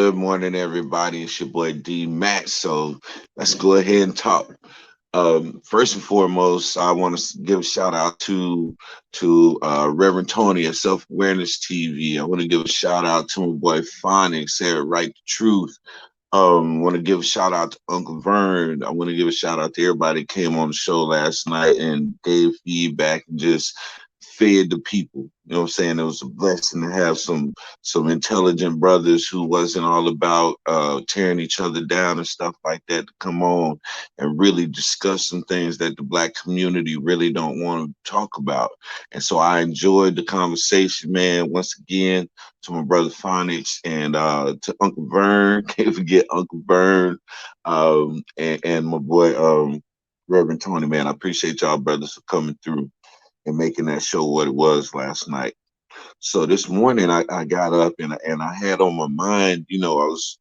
Good morning, everybody. It's your boy D Max. So let's go ahead and talk. First and foremost, I want to give a shout out to Reverend Tony at Self Awareness TV. I want to give a shout out to my boy Phonics, said right the truth. Want to give a shout out to Uncle Vern. I want to give a shout out to everybody that came on the show last night and gave feedback and just fed the people. You know what I'm saying? It was a blessing to have some intelligent brothers who wasn't all about tearing each other down and stuff like that to come on and really discuss some things that the black community really don't want to talk about. And so I enjoyed the conversation, man. Once again, to my brother Phonics and to Uncle Vern. Can't forget Uncle Vern and my boy Reverend Tony, man. I appreciate y'all brothers for coming through and making that show what it was last night. So this morning I got up and I had on my mind, I was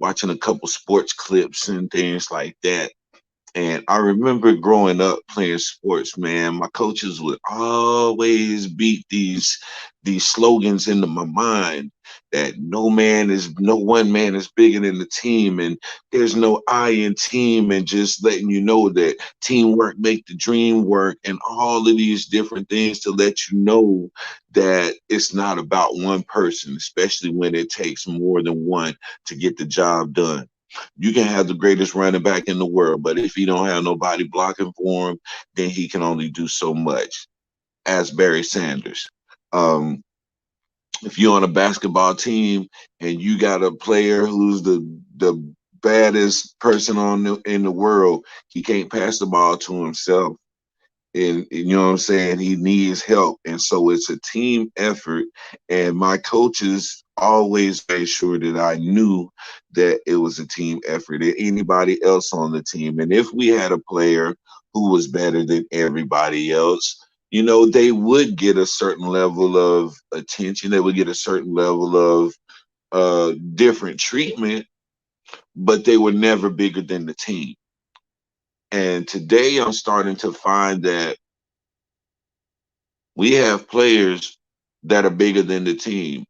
watching a couple sports clips and things like that. And I remember growing up playing sports, man. My coaches would always beat these slogans into my mind that no one man is bigger than the team, and there's no I in team, and just letting you know that teamwork make the dream work, and all of these different things to let you know that it's not about one person, especially when it takes more than one to get the job done. You can have the greatest running back in the world, but if he don't have nobody blocking for him, then he can only do so much. As Barry Sanders. Um, if you're on a basketball team and you got a player who's the baddest person in the world, he can't pass the ball to himself. And you know what I'm saying? He needs help. And so it's a team effort. And my coaches always made sure that I knew that it was a team effort and anybody else on the team. And if we had a player who was better than everybody else, they would get a certain level of attention. They would get a certain level of different treatment, but they were never bigger than the team. And today I'm starting to find that we have players that are bigger than the team.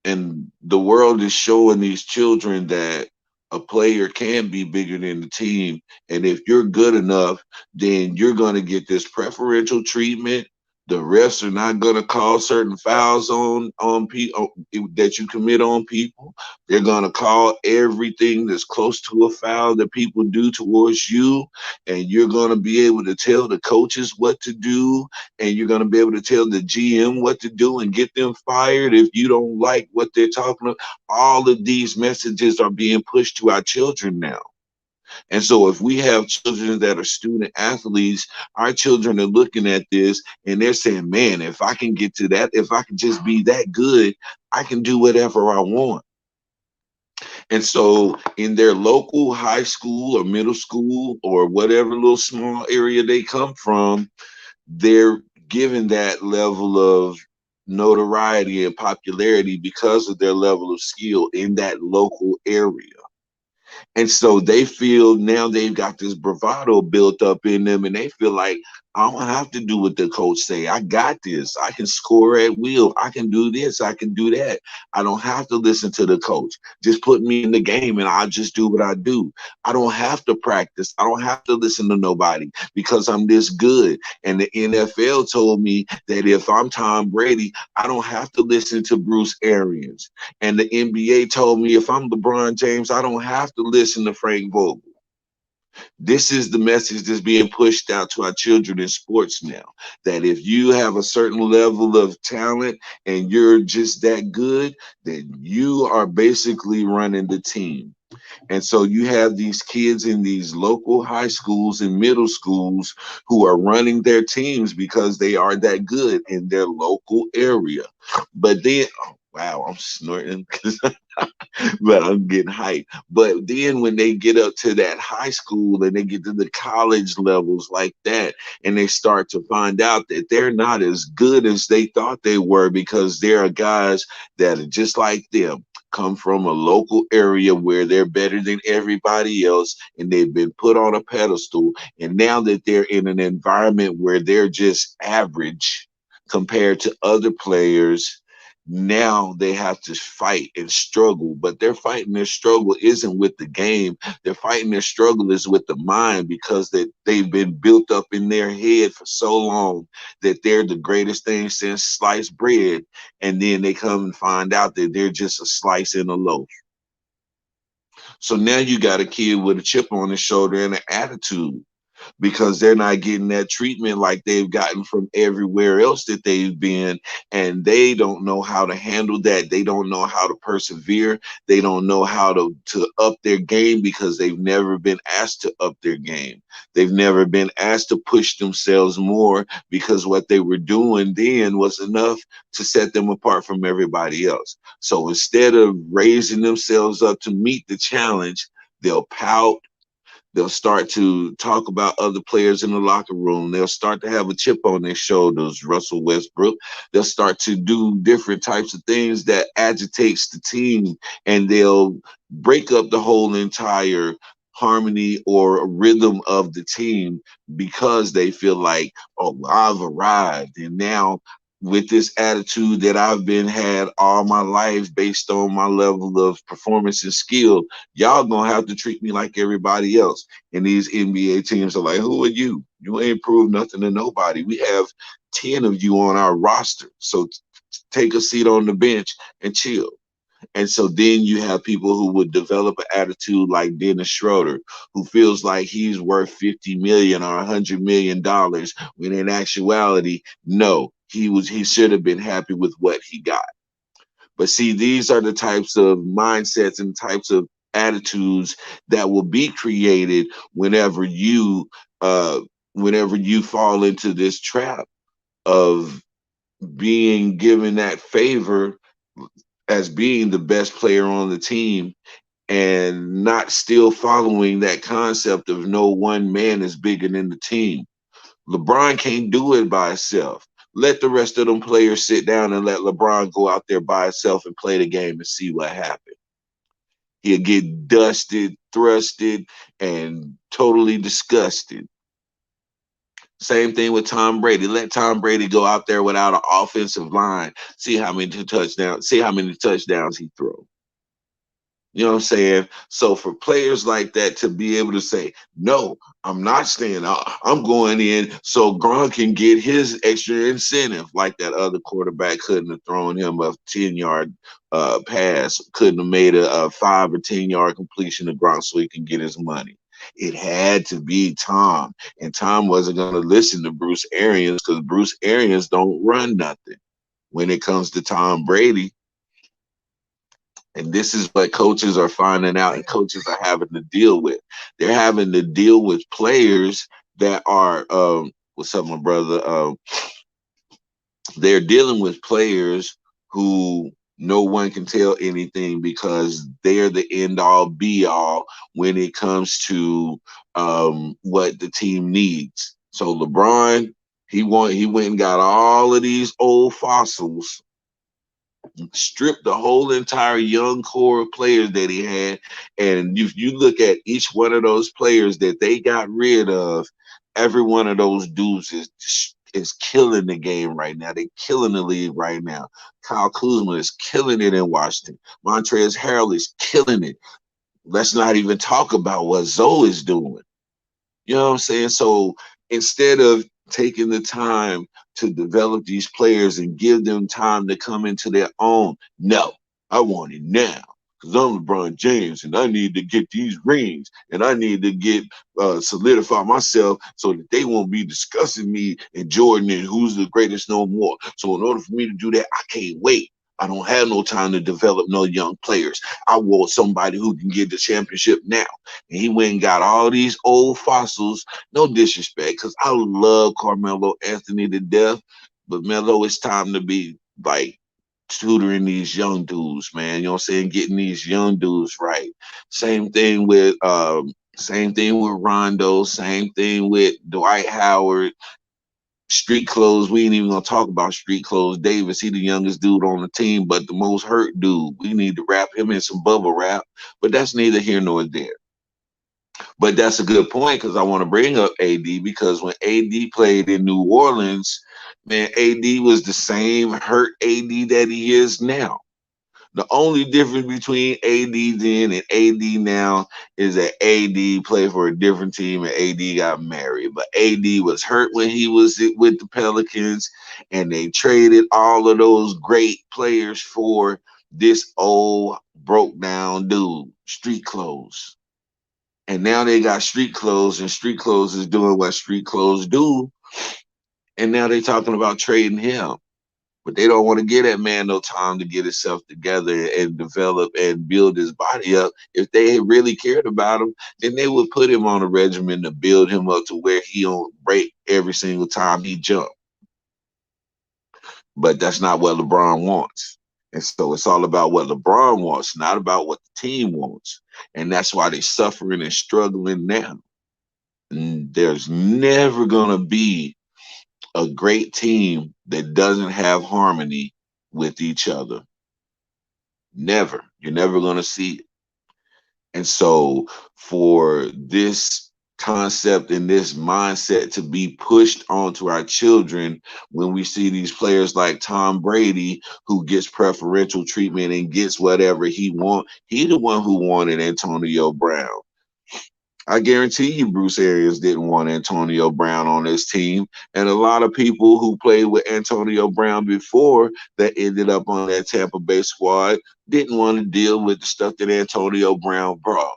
And the world is showing these children that a player can be bigger than the team. And if you're good enough, then you're going to get this preferential treatment. The refs are not going to call certain fouls on people that you commit on people. They're going to call everything that's close to a foul that people do towards you, and you're going to be able to tell the coaches what to do, and you're going to be able to tell the GM what to do and get them fired if you don't like what they're talking about. All of these messages are being pushed to our children now. And so if we have children that are student athletes, our children are looking at this and they're saying, man, if I can get to that, if I can just be that good, I can do whatever I want. And so in their local high school or middle school or whatever little small area they come from, they're given that level of notoriety and popularity because of their level of skill in that local area. And so they feel now they've got this bravado built up in them, and they feel like I don't have to do what the coach say. I got this. I can score at will. I can do this. I can do that. I don't have to listen to the coach. Just put me in the game, and I'll just do what I do. I don't have to practice. I don't have to listen to nobody because I'm this good. And the NFL told me that if I'm Tom Brady, I don't have to listen to Bruce Arians. And the NBA told me if I'm LeBron James, I don't have to listen to Frank Vogel. This is the message that's being pushed out to our children in sports now. That if you have a certain level of talent and you're just that good, then you are basically running the team. And so you have these kids in these local high schools and middle schools who are running their teams because they are that good in their local area. But then, oh, wow, I'm snorting but I'm getting hyped. But then when they get up to that high school and they get to the college levels like that, and they start to find out that they're not as good as they thought they were because there are guys that are just like them, come from a local area where they're better than everybody else and they've been put on a pedestal. And now that they're in an environment where they're just average compared to other players, Now they have to fight and struggle, but they're fighting their struggle isn't with the game. They're fighting their struggle is with the mind, because they've been built up in their head for so long that they're the greatest thing since sliced bread, and then they come and find out that they're just a slice in a loaf. So now you got a kid with a chip on his shoulder and an attitude, because they're not getting that treatment like they've gotten from everywhere else that they've been, and they don't know how to handle that. They don't know how to persevere. They don't know how to up their game, because they've never been asked to up their game. They've never been asked to push themselves more, because what they were doing then was enough to set them apart from everybody else. So instead of raising themselves up to meet the challenge, they'll pout. They'll start to talk about other players in the locker room. They'll start to have a chip on their shoulders, Russell Westbrook. They'll start to do different types of things that agitates the team, and they'll break up the whole entire harmony or rhythm of the team, because they feel like, oh, I've arrived. And now with this attitude that I've been had all my life based on my level of performance and skill, y'all gonna have to treat me like everybody else. And these NBA teams are like, who are you? You ain't proved nothing to nobody. We have 10 of you on our roster. So take a seat on the bench and chill. And so then you have people who would develop an attitude like Dennis Schroeder, who feels like he's worth 50 million or $100 million, when in actuality, no, he should have been happy with what he got. But see, these are the types of mindsets and types of attitudes that will be created uh whenever you fall into this trap of being given that favor as being the best player on the team, and not still following that concept of no one man is bigger than the team. LeBron can't do it by himself. Let the rest of them players sit down and let LeBron go out there by himself and play the game and see what happens. He'll get dusted, thrusted, and totally disgusted. Same thing with Tom Brady. Let Tom Brady go out there without an offensive line. See how many touchdowns he throws. You know what I'm saying? So for players like that to be able to say, no, I'm not staying out. I'm going in so Gronk can get his extra incentive, like that other quarterback couldn't have thrown him a 10-yard pass, couldn't have made a 5 or 10 yard completion to Gronk so he can get his money. It had to be Tom. And Tom wasn't going to listen to Bruce Arians, because Bruce Arians don't run nothing. When it comes to Tom Brady, and this is what coaches are finding out and coaches are having to deal with. They're having to deal with players that are, what's up, my brother? They're dealing with players who no one can tell anything, because they're the end all be all when it comes to what the team needs. So LeBron, he went and got all of these old fossils, stripped the whole entire young core of players that he had. And if you look at each one of those players that they got rid of, every one of those dudes is killing the game right now. They're killing the league right now. Kyle Kuzma is killing it in Washington. Montrezl Harrell is killing it. Let's not even talk about what Zoe is doing. You know what I'm saying? So instead of taking the time to develop these players and give them time to come into their own, no, I want it now. Because I'm LeBron James and I need to get these rings and I need to get solidify myself so that they won't be discussing me and Jordan and who's the greatest no more. So in order for me to do that, I can't wait. I don't have no time to develop no young players. I want somebody who can get the championship now. And he went and got all these old fossils. No disrespect, because I love Carmelo Anthony to death. But Melo, it's time to be like tutoring these young dudes, man. You know what I'm saying? Getting these young dudes right. Same thing with Rondo, same thing with Dwight Howard. Street clothes, we ain't even gonna talk about street clothes. Davis, he the youngest dude on the team, but the most hurt dude. We need to wrap him in some bubble wrap, but that's neither here nor there. But that's a good point because I want to bring up AD because when AD played in New Orleans, man, AD was the same hurt AD that he is now. The only difference between AD then and AD now is that AD played for a different team and AD got married. But AD was hurt when he was with the Pelicans, and they traded all of those great players for this old broke down dude, street clothes. And now they got street clothes, and street clothes is doing what street clothes do. And now they're talking about trading him. But they don't want to give that man no time to get himself together and develop and build his body up. If they really cared about him, then they would put him on a regimen to build him up to where he don't break every single time he jump. But that's not what LeBron wants. And so it's all about what LeBron wants, not about what the team wants. And that's why they're suffering and struggling now. There's never going to be a great team that doesn't have harmony with each other. Never. You're never going to see it. And so, for this concept and this mindset to be pushed onto our children when we see these players like Tom Brady who gets preferential treatment and gets whatever he wants, he the one who wanted Antonio Brown. I guarantee you Bruce Arians didn't want Antonio Brown on his team. And a lot of people who played with Antonio Brown before that ended up on that Tampa Bay squad didn't want to deal with the stuff that Antonio Brown brought.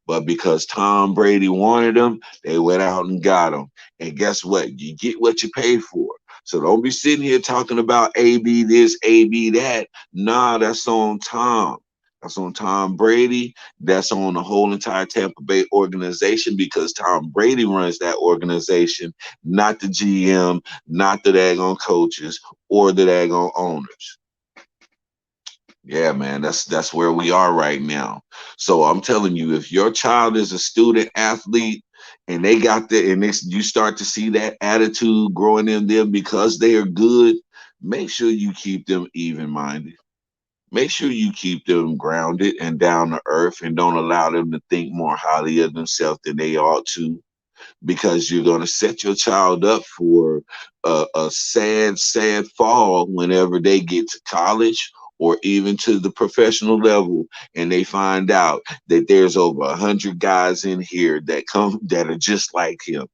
But because Tom Brady wanted him, they went out and got him. And guess what? You get what you pay for. So don't be sitting here talking about AB this, AB that. Nah, that's on Tom. That's on Tom Brady. That's on the whole entire Tampa Bay organization because Tom Brady runs that organization, not the GM, not the daggone coaches or the daggone owners. Yeah, man, that's where we are right now. So I'm telling you, if your child is a student athlete and they got that, and you start to see that attitude growing in them because they are good, make sure you keep them even minded. Make sure you keep them grounded and down to earth and don't allow them to think more highly of themselves than they ought to because you're going to set your child up for a sad, sad fall whenever they get to college or even to the professional level and they find out that there's over 100 guys in here that are just like him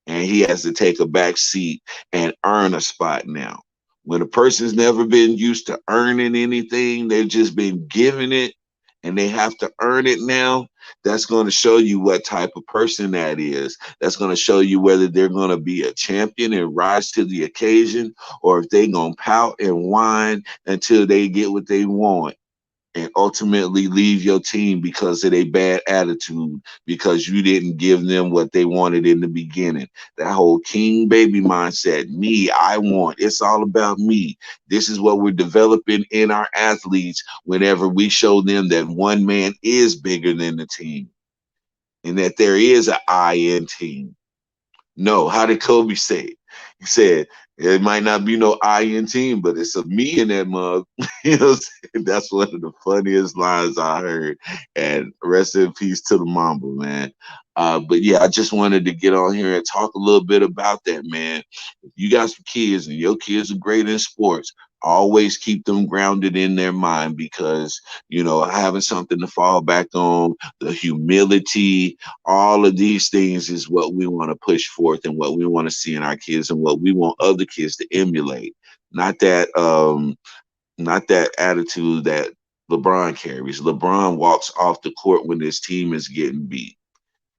and he has to take a back seat and earn a spot now. When a person's never been used to earning anything, they've just been given it and they have to earn it now, that's going to show you what type of person that is. That's going to show you whether they're going to be a champion and rise to the occasion or if they're going to pout and whine until they get what they want and ultimately leave your team because of a bad attitude because you didn't give them what they wanted in the beginning. That whole king baby mindset, me, I want, it's all about me. This is what we're developing in our athletes whenever we show them that one man is bigger than the team and that there is an I in team. No, how did Kobe say it? He said, it might not be no I in team, but it's a me in that mug. You know what I'm saying? That's one of the funniest lines I heard. And rest in peace to the Mamba, man. But yeah, I just wanted to get on here and talk a little bit about that, man. If you got some kids and your kids are great in sports, always keep them grounded in their mind because, having something to fall back on, the humility, all of these things is what we want to push forth and what we want to see in our kids and what we want other kids to emulate. Not that attitude that LeBron carries. LeBron walks off the court when his team is getting beat.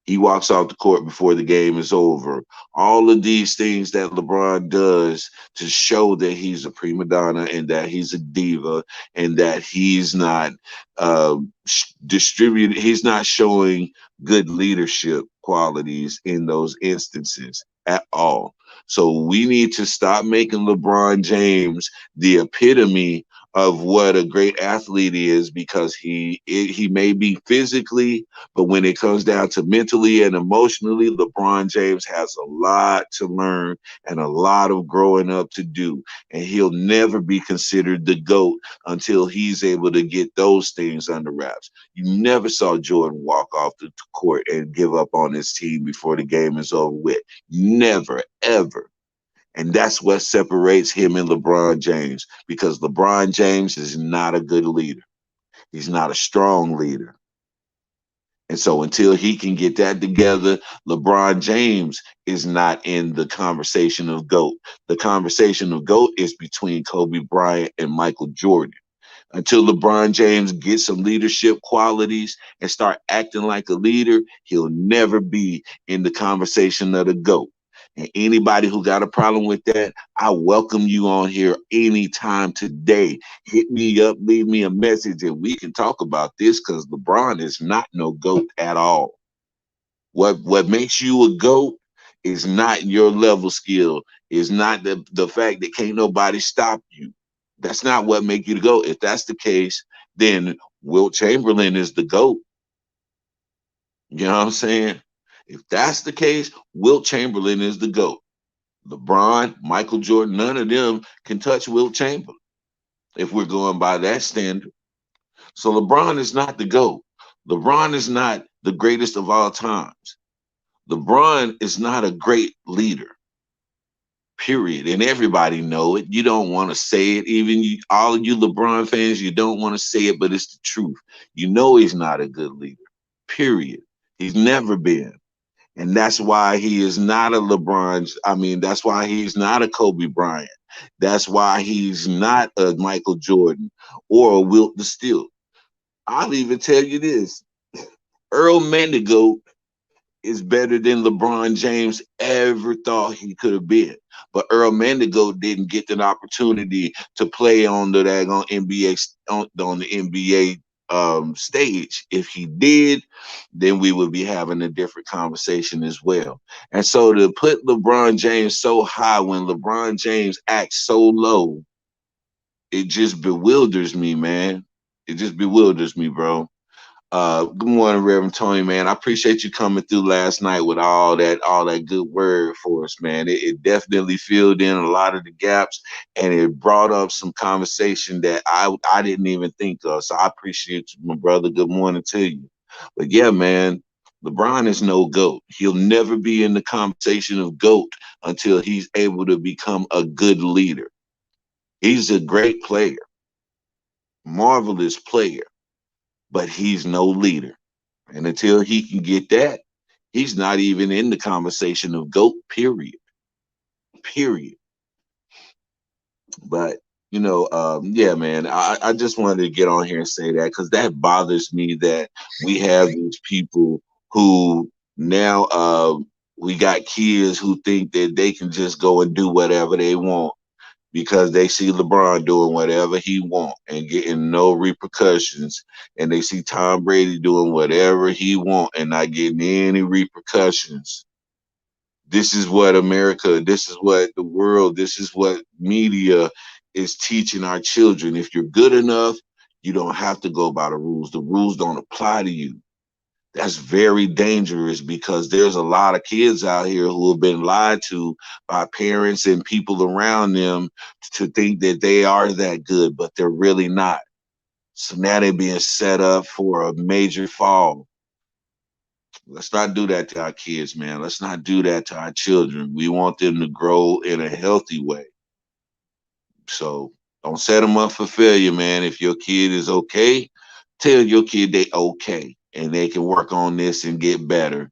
He walks off the court before the game is over. All of these things that LeBron does to show that he's a prima donna and that he's a diva and that he's not distributed, he's not showing good leadership qualities in those instances at all. So we need to stop making LeBron James the epitome of what a great athlete is, because he may be physically, but when it comes down to mentally and emotionally, LeBron James has a lot to learn and a lot of growing up to do. And he'll never be considered the GOAT until he's able to get those things under wraps. You never saw Jordan walk off the court and give up on his team before the game is over with. Never, ever. And that's what separates him and LeBron James, because LeBron James is not a good leader. He's not a strong leader. And so until he can get that together, LeBron James is not in the conversation of GOAT. The conversation of GOAT is between Kobe Bryant and Michael Jordan. Until LeBron James gets some leadership qualities and start acting like a leader, he'll never be in the conversation of the GOAT. And anybody who got a problem with that, I welcome you on here anytime today. Hit me up, leave me a message, and we can talk about this, because LeBron is not no GOAT at all. What makes you a GOAT is not your level skill, is not the fact that can't nobody stop you. That's not what make you the GOAT. If that's the case, then Wilt Chamberlain is the GOAT. You know what I'm saying? If that's the case, Wilt Chamberlain is the GOAT. LeBron, Michael Jordan, none of them can touch Wilt Chamberlain if we're going by that standard. So LeBron is not the GOAT. LeBron is not the greatest of all times. LeBron is not a great leader, period. And everybody know it. You don't want to say it. Even you, all of you LeBron fans, you don't want to say it, but it's the truth. You know he's not a good leader, period. He's never been. And that's why he is not a LeBron. I mean, that's why he's not a Kobe Bryant. That's why he's not a Michael Jordan or a Wilt the Steel. I'll even tell you this. Earl Mendigo is better than LeBron James ever thought he could have been. But Earl Mendigo didn't get an opportunity to play on the daggone NBA on the NBA stage. If he did, then we would be having a different conversation as well. And so to put LeBron James so high when LeBron James acts so low, it just bewilders me, man. It just bewilders me, bro. Good morning, Reverend Tony, man. I appreciate you coming through last night with all that good word for us, man. It definitely filled in a lot of the gaps, and it brought up some conversation that I didn't even think of. So I appreciate you, my brother. Good morning to you. But yeah, man, LeBron is no GOAT. He'll never be in the conversation of GOAT until he's able to become a good leader. He's a great player, marvelous player, but he's no leader. And until he can get that, he's not even in the conversation of GOAT, period. Period. But, yeah, man, I just wanted to get on here and say that, because that bothers me that we have these people who now we got kids who think that they can just go and do whatever they want because they see LeBron doing whatever he want and getting no repercussions, and they see Tom Brady doing whatever he want and not getting any repercussions. This is what America, this is what the world, this is what media is teaching our children. If you're good enough, you don't have to go by the rules. The rules don't apply to you. That's very dangerous, because there's a lot of kids out here who have been lied to by parents and people around them to think that they are that good, but they're really not. So now they're being set up for a major fall. Let's not do that to our kids, man. Let's not do that to our children. We want them to grow in a healthy way. So don't set them up for failure, man. If your kid is okay, tell your kid they okay and they can work on this and get better,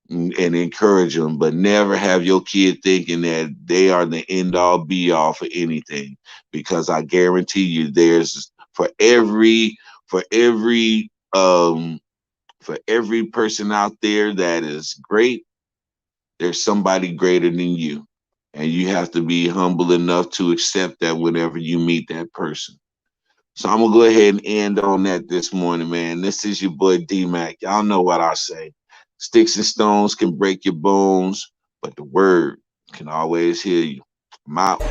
and encourage them, but never have your kid thinking that they are the end all be all for anything. Because I guarantee you, there's for every for every person out there that is great, there's somebody greater than you. And you have to be humble enough to accept that whenever you meet that person. So I'm gonna go ahead and end on that this morning, man. This is your boy D-Mac. Y'all know what I say. Sticks and stones can break your bones, but the word can always heal you. I'm out.